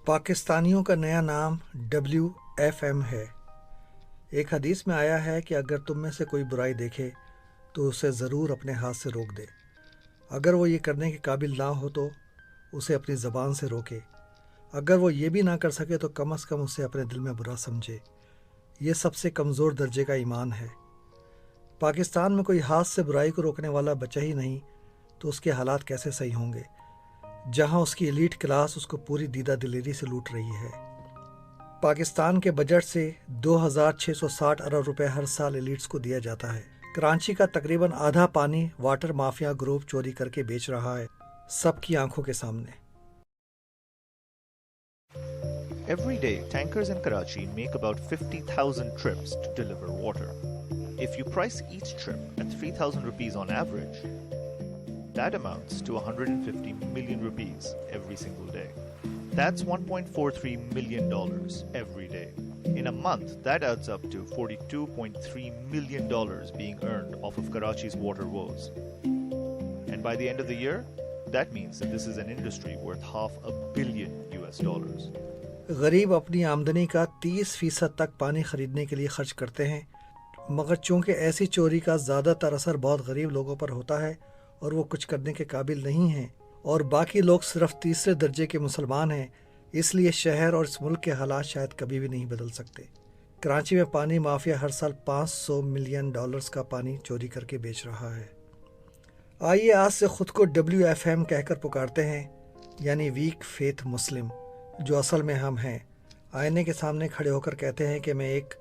پاکستانیوں کا نیا نام WFM ہے۔ ایک حدیث میں آیا ہے کہ اگر تم میں سے کوئی برائی دیکھے تو اسے ضرور اپنے ہاتھ سے روک دے، اگر وہ یہ کرنے کے قابل نہ ہو تو اسے اپنی زبان سے روکے، اگر وہ یہ بھی نہ کر سکے تو کم از کم اسے اپنے دل میں برا سمجھے۔ یہ سب سے کمزور درجے کا ایمان ہے۔ پاکستان میں کوئی ہاتھ سے برائی کو روکنے والا بچہ ہی نہیں تو اس کے حالات کیسے صحیح ہوں گے، جہاں اس کی ایلیٹ کلاس اس کو پوری دیدہ دلیری سے لوٹ رہی ہے۔ پاکستان کے بجٹ سے 2660 ارب روپے ہر سال ایلیٹس کو دیا جاتا ہے۔ کراچی کا تقریباً آدھا پانی واٹر مافیا گروپ چوری کر کے بیچ رہا ہے، سب کی آنکھوں کے سامنے۔ Every day, tankers in Karachi make about 50,000 trips to deliver water. If you price each trip at 3,000 rupees on average, that amounts to 150 million rupees every single day. That's $1.43 million every day. In a month, that adds up to $42.3 million being earned off of Karachi's water woes. And by the end of the year, that means that this is an industry worth $500 million. غریب اپنی آمدنی کا 30% تک پانی خریدنے کے لیے خرچ کرتے ہیں، مگر چونکہ ایسی چوری کا زیادہ تر اثر بہت غریب لوگوں پر ہوتا ہے اور وہ کچھ کرنے کے قابل نہیں ہیں، اور باقی لوگ صرف تیسرے درجے کے مسلمان ہیں، اس لیے شہر اور اس ملک کے حالات شاید کبھی بھی نہیں بدل سکتے۔ کراچی میں پانی مافیا ہر سال $500 ملین کا پانی چوری کر کے بیچ رہا ہے۔ آئیے آج سے خود کو WFM کہہ کر پکارتے ہیں، یعنی ویک فیتھ مسلم، جو اصل میں ہم ہیں۔ آئینے کے سامنے کھڑے ہو کر کہتے ہیں کہ میں ایک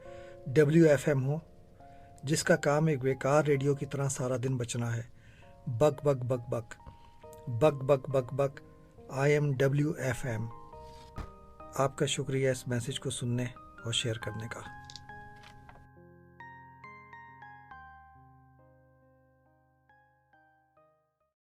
WFM ہوں، جس کا کام ایک بیکار ریڈیو کی طرح سارا دن بچنا ہے۔ بک بک بک بک بک بک بک بک I am WFM۔ آپ کا شکریہ اس میسج کو سننے اور شیئر کرنے کا۔